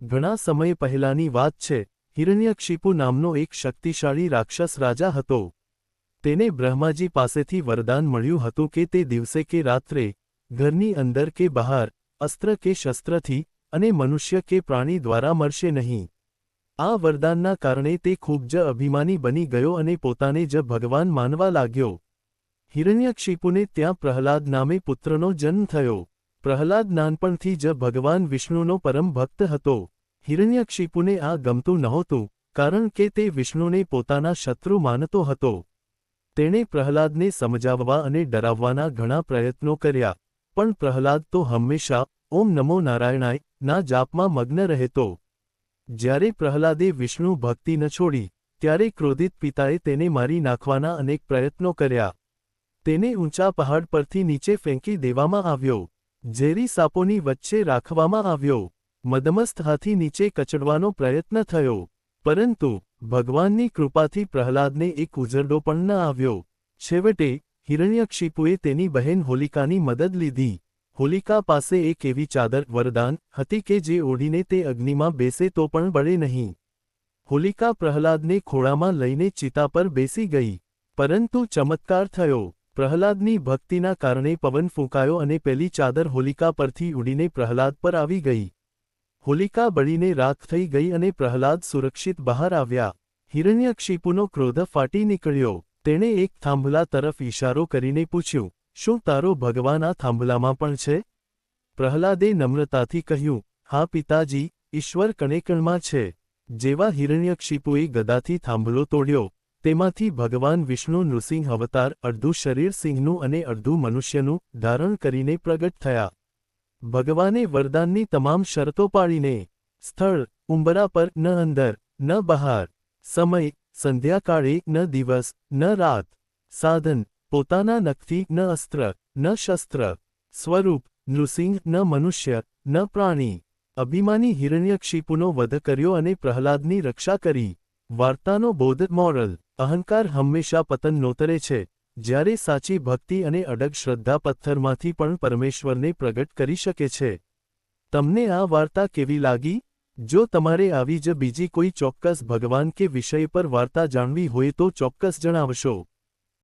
ઘણા સમય પહેલાની વાત છે, હિરણ્યકશિપુ નામનો એક શક્તિશાળી રાક્ષસ રાજા હતો. તેને બ્રહ્માજી પાસેથી વરદાન મળ્યું હતું કે તે દિવસે કે રાત્રે, ઘરની અંદર કે બહાર, અસ્ત્ર કે શસ્ત્રથી, અને મનુષ્ય કે પ્રાણી દ્વારા મરશે નહીં. આ વરદાનના કારણે તે ખૂબ જ અભિમાની બની ગયો અને પોતાને જ ભગવાન માનવા લાગ્યો. હિરણ્યકશિપુને ત્યાં પ્રહલાદ નામે પુત્રનો જન્મ થયો. પ્રહલાદ નાનપણથી જ ભગવાન વિષ્ણુનો પરમ ભક્ત હતો. હિરણ્યકશિપુને આ ગમતું નહોતું, કારણ કે તે વિષ્ણુને પોતાના શત્રુ માનતો હતો. તેણે પ્રહલાદને સમજાવવા અને ડરાવવાના ઘણા પ્રયત્નો કર્યા, પણ પ્રહલાદ તો હંમેશા ઓમ નમો નારાયણાય ના જાપમાં મગ્ન રહેતો. જ્યારે પ્રહલાદે વિષ્ણુ ભક્તિ ન છોડી, ત્યારે ક્રોધિત પિતાએ તેને મારી નાખવાના અનેક પ્રયત્નો કર્યા. તેને ઊંચા પહાડ પરથી નીચે ફેંકી દેવામાં આવ્યો. ઝેરી સાપોની વચ્ચે રાખવામાં આવ્યો. મદમસ્ત હાથી નીચે કચડવાનો પ્રયત્ન થયો. પરંતુ ભગવાનની કૃપાથી પ્રહલાદને એક ઉઝરડો પણ ન આવ્યો. છેવટે હિરણ્યકશિપુએ તેની બહેન હોલિકાની મદદ લીધી. હોલિકા પાસે એક એવી ચાદર વરદાન હતી કે જે ઓઢીને તે અગ્નિમાં બેસે તો પણ બળે નહીં. હોલિકા પ્રહલાદને ખોળામાં લઈને ચિતા પર બેસી ગઈ. પરંતુ ચમત્કાર થયો. પ્રહલાદની ભક્તિના કારણે પવન ફૂંકાયો અને પેલી ચાદર હોલિકા પરથી ઉડીને પ્રહલાદ પર આવી ગઈ. હોલિકા બળીને રાખ થઈ ગઈ અને પ્રહલાદ સુરક્ષિત બહાર આવ્યા. હિરણ્યકશિપુનો ક્રોધ ફાટી નીકળ્યો. તેણે એક થાંભલા તરફ ઇશારો કરીને પૂછ્યું, શું તારો ભગવાન આ થાંભલામાં પણ છે? પ્રહલાદે નમ્રતાથી કહ્યું, હા પિતાજી, ઈશ્વર કણેકણમાં છે. જેવા હિરણ્યકશિપુએ ગદાથી થાંભલો તોડ્યો, તેમાંથી ભગવાન વિષ્ણુ નૃસિંહ અવતાર અડધું શરીર સિંહનું અને અડધું મનુષ્યનું ધારણ કરીને પ્રગટ થયા. ભગવાને વરદાનની તમામ શરતો પાળીને, સ્થળ, ઉંબરા પર ન અંદર, ન બહાર, સમય, સંધ્યાકાળે ન દિવસ, ન રાત, સાધન, પોતાના નખથી ન અસ્ત્ર, ન શસ્ત્ર, સ્વરૂપ, નૃસિંહ ન મનુષ્ય, ન પ્રાણી, અભિમાની હિરણ્યકશિપુનો વધ કર્યો અને પ્રહલાદની રક્ષા કરી. વાર્તાનો બોધ મોરલ: અહંકાર હંમેશા પતન નોતરે છે, જ્યારે સાચી ભક્તિ અને અડગ શ્રદ્ધા પથ્થરમાંથી પણ પરમેશ્વરને પ્રગટ કરી શકે છે. તમને આ વાર્તા કેવી લાગી? જો તમારે આવી જ બીજી કોઈ ચોક્કસ ભગવાન કે વિષય પર વાર્તા જાણવી હોય તો ચોક્કસ જણાવશો.